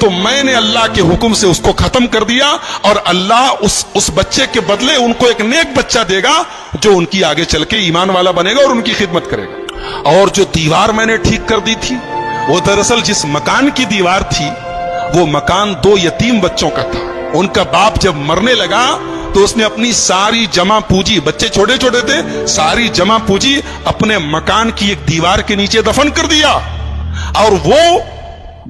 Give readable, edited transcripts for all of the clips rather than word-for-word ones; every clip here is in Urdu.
تو میں نے اللہ کے حکم سے اس کو ختم کر دیا, اور اللہ اس بچے کے بدلے ان کو ایک نیک بچہ دے گا جو ان کی آگے چل کے ایمان والا بنے گا اور ان کی خدمت کرے گا. اور جو دیوار میں نے ٹھیک کر دی تھی, وہ دراصل جس مکان کی دیوار تھی وہ مکان 2 یتیم بچوں کا تھا. ان کا باپ جب مرنے لگا تو اس نے اپنی ساری جمع پونجی, بچے چھوٹے چھوٹے تھے, ساری جمع پونجی اپنے مکان کی ایک دیوار کے نیچے دفن کر دیا. اور وہ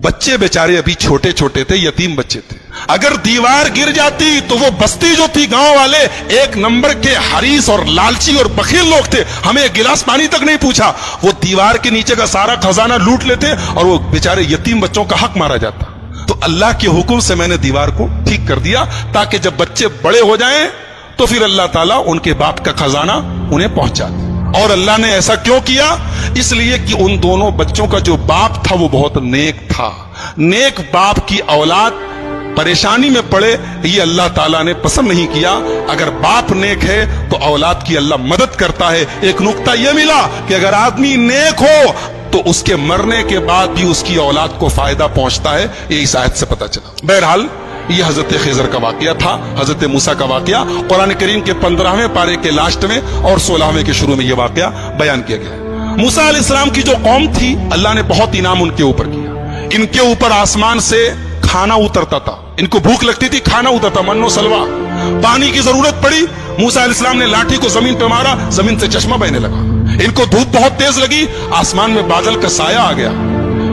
بچے بیچارے ابھی چھوٹے چھوٹے تھے, یتیم بچے تھے. اگر دیوار گر جاتی تو وہ بستی جو تھی, گاؤں والے 1 نمبر کے حریص اور لالچی اور بخیل لوگ تھے, ہمیں ایک گلاس پانی تک نہیں پوچھا, وہ دیوار کے نیچے کا سارا خزانہ لوٹ لیتے اور وہ بیچارے یتیم بچوں کا حق مارا جاتا. تو اللہ کے حکم سے میں نے دیوار کو ٹھیک کر دیا تاکہ جب بچے بڑے ہو جائیں تو پھر اللہ تعالیٰ ان کے باپ کا خزانہ انہیں پہنچا دے. اور اللہ نے ایسا کیوں کیا؟ اس لیے کہ ان دونوں بچوں کا جو باپ تھا وہ بہت نیک تھا. نیک باپ کی اولاد پریشانی میں پڑے یہ اللہ تعالیٰ نے پسند نہیں کیا. اگر باپ نیک ہے تو اولاد کی اللہ مدد کرتا ہے. ایک نقطہ یہ ملا کہ اگر آدمی نیک ہو تو اس کے مرنے کے بعد بھی اس کی اولاد کو فائدہ پہنچتا ہے. یہ اس آیت سے پتہ چلا. بہرحال یہ حضرت خضر کا واقعہ تھا, حضرت موسیٰ کا واقعہ. قرآن کریم کے 15ویں پارے کے لاسٹ میں اور 16ویں کے شروع میں یہ واقعہ بیان کیا گیا. موسیٰ علیہ السلام کی جو قوم تھی, اللہ نے بہت انعام ان کے اوپر کیا. ان کے اوپر آسمان سے کھانا اترتا تھا, ان کو بھوک لگتی تھی, کھانا اترتا, من و سلوا. پانی کی ضرورت پڑی, موسیٰ علیہ السلام نے لاٹھی کو زمین پہ مارا, زمین سے چشمہ بہنے لگا. ان کو دھوپ بہت تیز لگی, آسمان میں بادل کا سایہ آ گیا.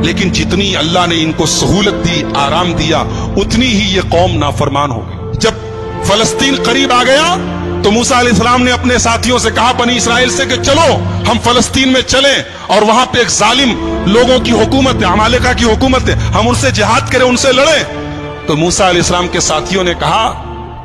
لیکن جتنی اللہ نے ان کو سہولت دی, آرام دیا, اتنی ہی یہ قوم نافرمان ہو گئی. جب فلسطین قریب آ گیا تو موسیٰ علیہ السلام نے اپنے ساتھیوں سے کہا, بنی اسرائیل سے, کہ چلو ہم فلسطین میں چلیں اور وہاں پہ ایک ظالم لوگوں کی حکومت ہے, عمالقہ کی حکومت ہے, ہم ان سے جہاد کریں, ان سے لڑیں. تو موسیٰ علیہ السلام کے ساتھیوں نے کہا,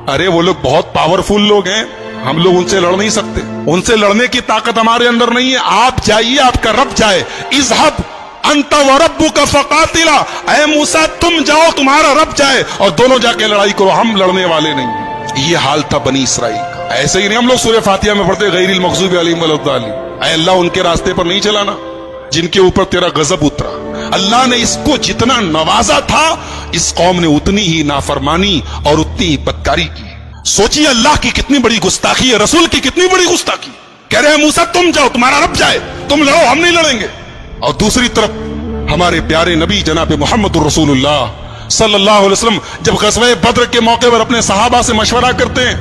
ارے وہ لوگ بہت پاورفل لوگ ہیں, ہم لوگ ان سے لڑ نہیں سکتے, ان سے لڑنے کی طاقت ہمارے اندر نہیں ہے. آپ جائیے, آپ کا رب جائے. اذهب انت وربک فقاتلا, اے موسیٰ تم جاؤ, تمہارا رب جائے, اور دونوں جا کے لڑائی کرو, ہم لڑنے والے نہیں. یہ حال تھا بنی اسرائیل کا. ایسے ہی نہیں ہم لوگ سورہ فاتحہ میں پڑھتے غیر المغضوب علیہم ولا الضالین, اے اللہ ان کے راستے پر نہیں چلانا جن کے اوپر تیرا غضب اترا. اللہ نے اس کو جتنا نوازا تھا, اس قوم نے اتنی ہی نافرمانی اور اتنی ہی بدکاری کی. سوچیے اللہ کی کتنی بڑی گستاخی ہے, رسول کی کتنی بڑی گستاخی. کہہ رہے ہیں موسیٰ تم جاؤ, تمہارا رب جائے, تم لڑو, ہم نہیں لڑیں گے. اور دوسری طرف ہمارے پیارے نبی جناب محمد الرسول اللہ صلی اللہ علیہ وسلم جب غزوہ بدر کے موقع پر اپنے صحابہ سے مشورہ کرتے ہیں,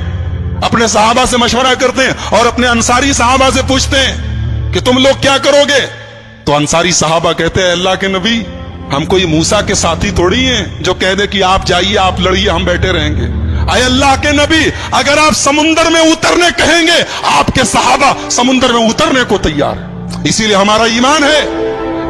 اپنے صحابہ سے مشورہ کرتے ہیں اور اپنے انصاری صحابہ سے پوچھتے ہیں کہ تم لوگ کیا کرو گے, تو انصاری صحابہ کہتے ہیں, اللہ کے نبی ہم کوئی موسیٰ کے ساتھی تھوڑی ہیں جو کہہ دے کہ آپ جائیے, آپ لڑیے, ہم بیٹھے رہیں گے. اے اللہ کے نبی, اگر آپ سمندر میں اترنے کہیں گے, آپ کے صحابہ سمندر میں اترنے کو تیار ہیں. اسی لیے ہمارا ایمان ہے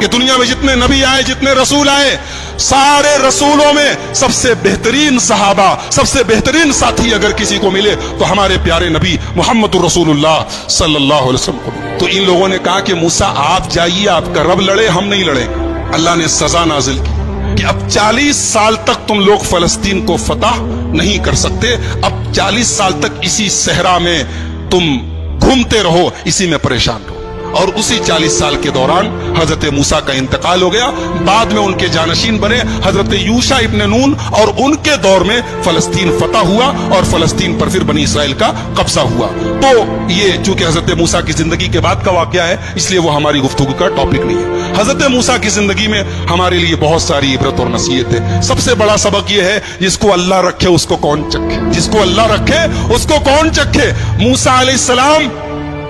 کہ دنیا میں جتنے نبی آئے, جتنے رسول آئے, سارے رسولوں میں سب سے بہترین صحابہ, سب سے بہترین ساتھی اگر کسی کو ملے تو ہمارے پیارے نبی محمد الرسول اللہ صلی اللہ علیہ وسلم کو ملے. تو ان لوگوں نے کہا کہ موسیٰ آپ جائیے, آپ کا رب لڑے, ہم نہیں لڑیں. اللہ نے سزا نازل کی کہ اب 40 سال تک تم لوگ فلسطین کو فتح نہیں کر سکتے. اب 40 سال تک اسی صحرا میں تم گھومتے رہو, اسی میں پریشان رہو. اور اسی 40 سال کے دوران حضرت موسیٰ کا انتقال ہو گیا. بعد میں ان کے جانشین بنے حضرت یوشع ابن نون, اور ان کے دور میں فلسطین فتح ہوا اور فلسطین پر پھر بنی اسرائیل کا قبضہ ہوا. تو یہ چونکہ حضرت موسیٰ کی زندگی کے بعد کا واقعہ ہے, اس لیے وہ ہماری گفتگو کا ٹاپک نہیں ہے. حضرت موسیٰ کی زندگی میں ہمارے لیے بہت ساری عبرت اور نصیحت ہے. سب سے بڑا سبق یہ ہے, جس کو اللہ رکھے اس کو کون چکھے, جس کو اللہ رکھے اس کو کون چکھے. موسیٰ علیہ السلام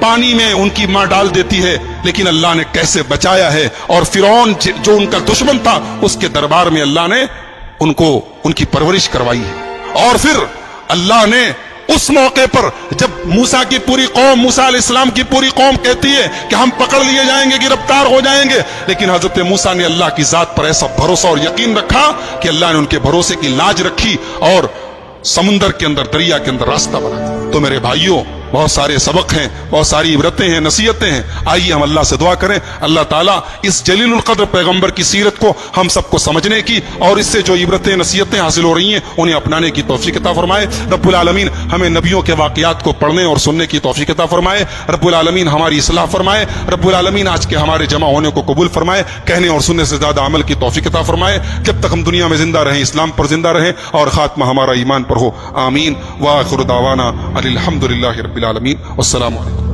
پانی میں ان کی ماں ڈال دیتی ہے, لیکن اللہ نے کیسے بچایا ہے. اور فرعون جو ان کا دشمن تھا, اس کے دربار میں اللہ نے ان کی پرورش کروائی ہے. اور پھر اللہ نے اس موقع پر جب موسیٰ کی پوری قوم, موسیٰ علیہ السلام کی پوری قوم کہتی ہے کہ ہم پکڑ لیے جائیں گے, گرفتار ہو جائیں گے, لیکن حضرت موسیٰ نے اللہ کی ذات پر ایسا بھروسہ اور یقین رکھا کہ اللہ نے ان کے بھروسے کی لاج رکھی اور سمندر کے اندر, دریا کے اندر راستہ بنا دیا. تو میرے بھائیوں, بہت سارے سبق ہیں, بہت ساری عبرتیں ہیں, نصیحتیں ہیں. آئیے ہم اللہ سے دعا کریں, اللہ تعالیٰ اس جلیل القدر پیغمبر کی سیرت کو ہم سب کو سمجھنے کی اور اس سے جو عبرتیں نصیحتیں حاصل ہو رہی ہیں انہیں اپنانے کی توفیق عطا فرمائے. رب العالمین ہمیں نبیوں کے واقعات کو پڑھنے اور سننے کی توفیق عطا فرمائے. رب العالمین ہماری اصلاح فرمائے. رب العالمین آج کے ہمارے جمع ہونے کو قبول فرمائے, کہنے اور سننے سے زیادہ عمل کی توفیق عطا فرمائے. جب تک ہم دنیا میں زندہ رہیں اسلام پر زندہ رہیں اور خاتمہ ہمارا ایمان پر ہو. آمین. وآخر دعوانا الحمد للہ رب العالمین. والسلام علیکم.